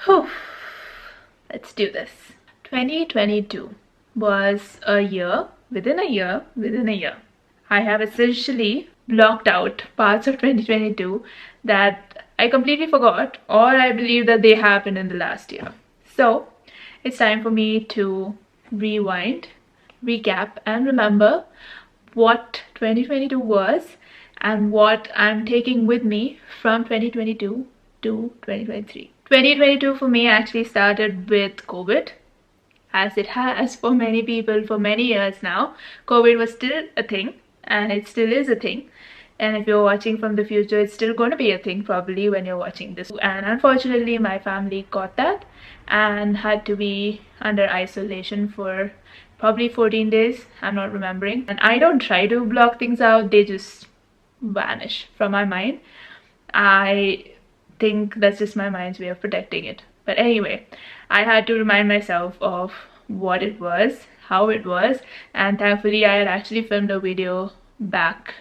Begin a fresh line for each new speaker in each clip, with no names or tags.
Whew. Let's do this. 2022 was a year, within a year, within a year. I have essentially blocked out parts of 2022 that I completely forgot, or I believe that they happened in the last year. So it's time for me to rewind, recap, and remember what 2022 was and what I'm taking with me from 2022 to 2023. 2022 for me actually started with COVID, as it has for many people for many years now. COVID was still a thing, and it still is a thing. And if you're watching from the future, it's still going to be a thing probably when you're watching this. And unfortunately, my family got that and had to be under isolation for probably 14 days. I'm not remembering. And I don't try to block things out, they just vanish from my mind. I think that's just my mind's way of protecting it. But anyway, I had to remind myself of what it was, how it was, and thankfully I had actually filmed a video back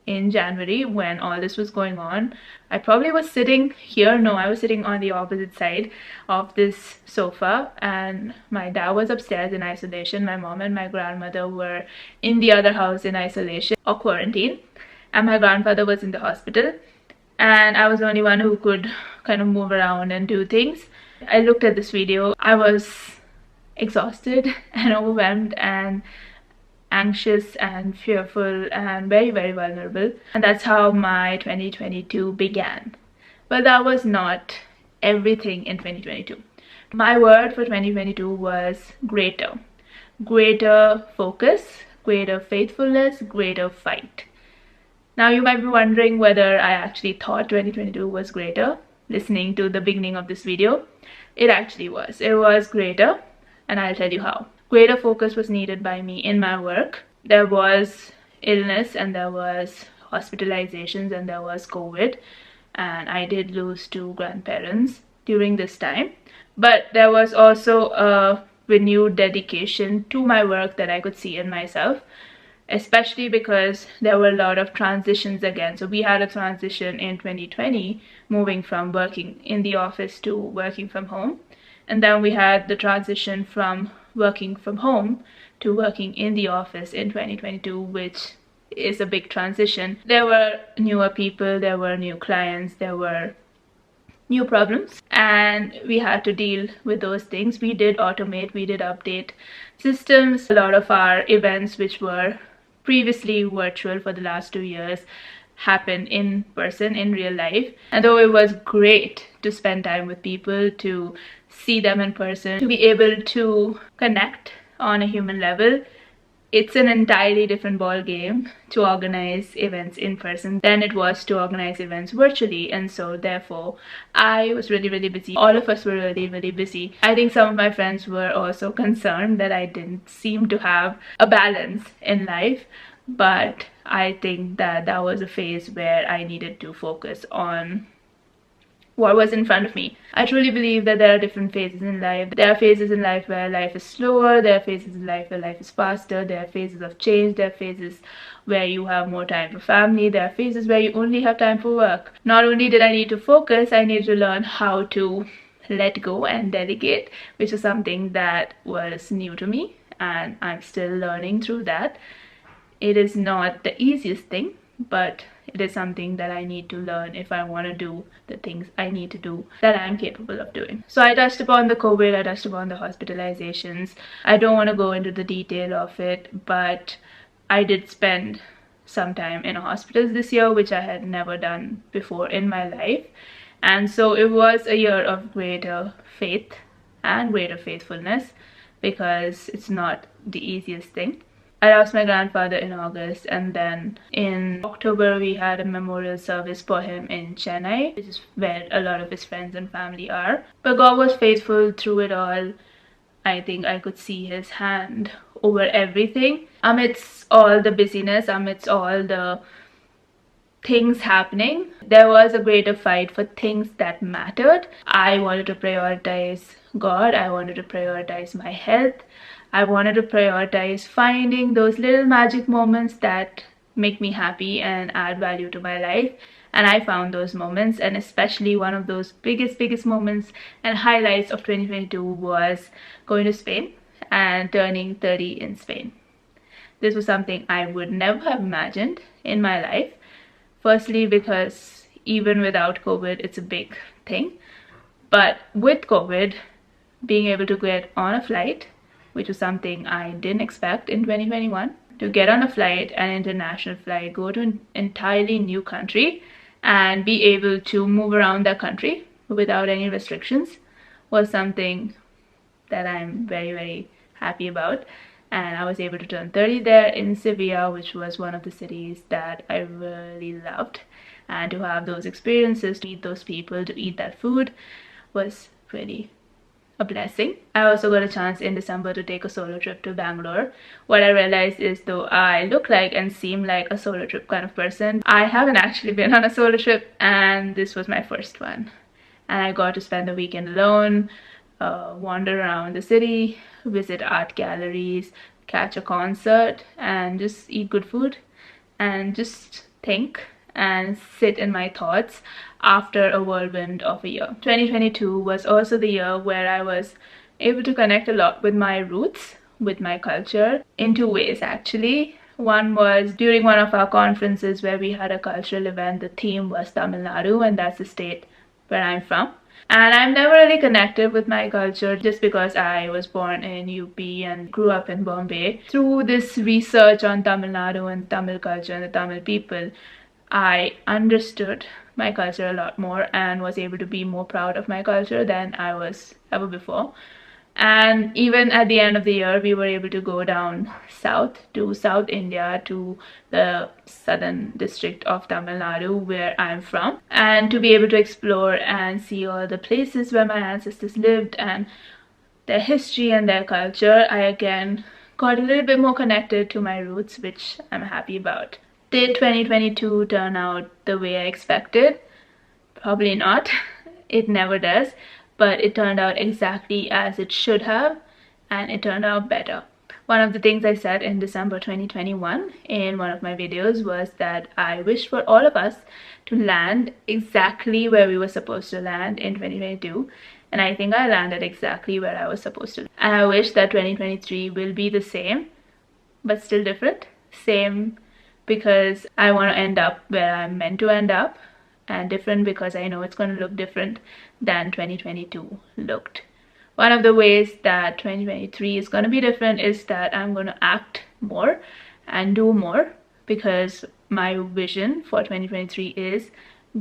in January when all this was going on. I probably was sitting here. No, I was sitting on the opposite side of this sofa, and my dad was upstairs in isolation. My mom and my grandmother were in the other house in isolation or quarantine, and my grandfather was in the hospital, and I was the only one who could kind of move around and do things. I looked at this video. I was exhausted and overwhelmed and anxious and fearful and very, very vulnerable. And that's how my 2022 began. But that was not everything in 2022. My word for 2022 was greater. Greater focus, greater faithfulness, greater fight. Now you might be wondering whether I actually thought 2022 was greater. Listening to the beginning of this video, it actually was. It was greater, and I'll tell you how. Greater focus was needed by me in my work. There was illness, and there was hospitalizations, and there was COVID, and I did lose 2 grandparents during this time. But there was also a renewed dedication to my work that I could see in myself, especially because there were a lot of transitions again. So we had a transition in 2020, moving from working in the office to working from home. And then we had the transition from working from home to working in the office in 2022, which is a big transition. There were newer people, there were new clients, there were new problems, and we had to deal with those things. We did automate, we did update systems. A lot of our events, which were previously virtual for the last 2 years, happened in person, in real life. And though it was great to spend time with people, to see them in person, to be able to connect on a human level, it's an entirely different ball game to organize events in person than it was to organize events virtually. And so therefore I was really, really busy. All of us were really, really busy. I think some of my friends were also concerned that I didn't seem to have a balance in life, but I think that that was a phase where I needed to focus on what was in front of me. I truly believe that there are different phases in life. There are phases in life where life is slower, there are phases in life where life is faster, there are phases of change, there are phases where you have more time for family, there are phases where you only have time for work. Not only did I need to focus, I needed to learn how to let go and delegate, which is something that was new to me, and I'm still learning through that. It is not the easiest thing, but it is something that I need to learn if I want to do the things I need to do that I'm capable of doing. So I touched upon the COVID, I touched upon the hospitalizations. I don't want to go into the detail of it, but I did spend some time in a hospital this year, which I had never done before in my life. And so it was a year of greater faith and greater faithfulness, because it's not the easiest thing. I lost my grandfather in August, and then in October we had a memorial service for him in Chennai, which is where a lot of his friends and family are. But God was faithful through it all. I think I could see his hand over everything. Amidst all the busyness, amidst all the things happening, there was a greater fight for things that mattered. I wanted to prioritize God, I wanted to prioritize my health, I wanted to prioritize finding those little magic moments that make me happy and add value to my life. And I found those moments, and especially one of those biggest moments and highlights of 2022 was going to Spain and turning 30 in Spain. This was something I would never have imagined in my life. Firstly, because even without COVID, it's a big thing. But with COVID, being able to get on a flight, which was something I didn't expect in 2021, to get on a flight, an international flight, go to an entirely new country and be able to move around that country without any restrictions was something that I'm very happy about. And I was able to turn 30 there in Sevilla, which was one of the cities that I really loved. And to have those experiences, to meet those people, to eat that food was really a blessing. I also got a chance in December to take a solo trip to Bangalore. What I realized is, though I look like and seem like a solo trip kind of person, I haven't actually been on a solo trip, and this was my first one. And I got to spend the weekend alone, wander around the city, visit art galleries, catch a concert, and just eat good food and just think and sit in my thoughts after a whirlwind of a year. 2022 was also the year where I was able to connect a lot with my roots, with my culture, in two ways actually. One was during one of our conferences where we had a cultural event. The theme was Tamil Nadu, and that's the state where I'm from. And I'm never really connected with my culture just because I was born in UP and grew up in Bombay. Through this research on Tamil Nadu and Tamil culture and the Tamil people, I understood my culture a lot more and was able to be more proud of my culture than I was ever before. And even at the end of the year, we were able to go down south to South India, to the southern district of Tamil Nadu, where I'm from, and to be able to explore and see all the places where my ancestors lived and their history and their culture. I again got a little bit more connected to my roots, which I'm happy about. Did 2022 turn out the way I expected? Probably not. It never does. But it turned out exactly as it should have, and it turned out better. One of the things I said in December 2021 in one of my videos was that I wished for all of us to land exactly where we were supposed to land in 2022, and I think I landed exactly where I was supposed to. And I wish that 2023 will be the same, but still different. Same because I want to end up where I'm meant to end up, and different because I know it's going to look different than 2022 looked. One of the ways that 2023 is going to be different is that I'm going to act more and do more, because my vision for 2023 is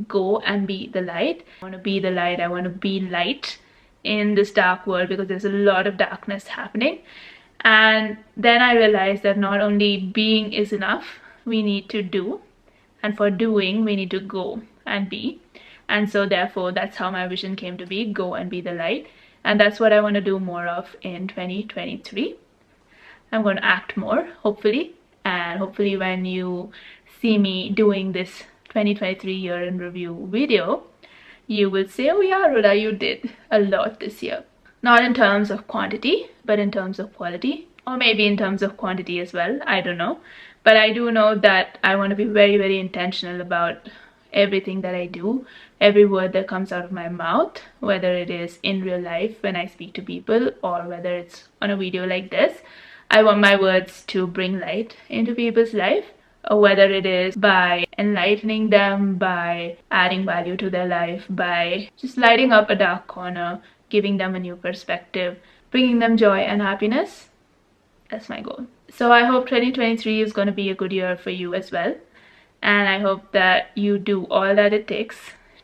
go and be the light. I want to be the light. I want to be light in this dark world because there's a lot of darkness happening. And then I realized that not only being is enough, we need to do, and for doing we need to go and be. And so therefore that's how my vision came to be, go and be the light. And that's what I want to do more of in 2023. I'm going to act more, hopefully, and hopefully when you see me doing this 2023 year in review video, you will say, oh yeah, Rhoda, you did a lot this year. Not in terms of quantity, but in terms of quality, or maybe in terms of quantity as well, I don't know. But I do know that I want to be very intentional about everything that I do, every word that comes out of my mouth, whether it is in real life when I speak to people or whether it's on a video like this. I want my words to bring light into people's life, or whether it is by enlightening them, by adding value to their life, by just lighting up a dark corner, giving them a new perspective, bringing them joy and happiness. That's my goal. So I hope 2023 is going to be a good year for you as well. And I hope that you do all that it takes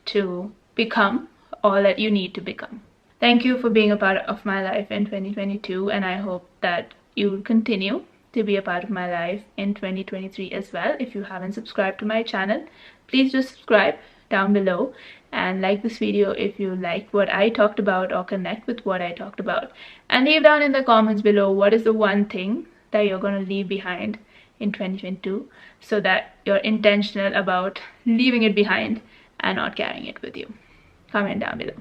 to become all that you need to become. Thank you for being a part of my life in 2022, and I hope that you will continue to be a part of my life in 2023 as well. If you haven't subscribed to my channel, please just subscribe down below and like this video if you like what I talked about or connect with what I talked about. And leave down in the comments below what is the one thing that you're going to leave behind in 2022, so that you're intentional about leaving it behind and not carrying it with you. Comment down below.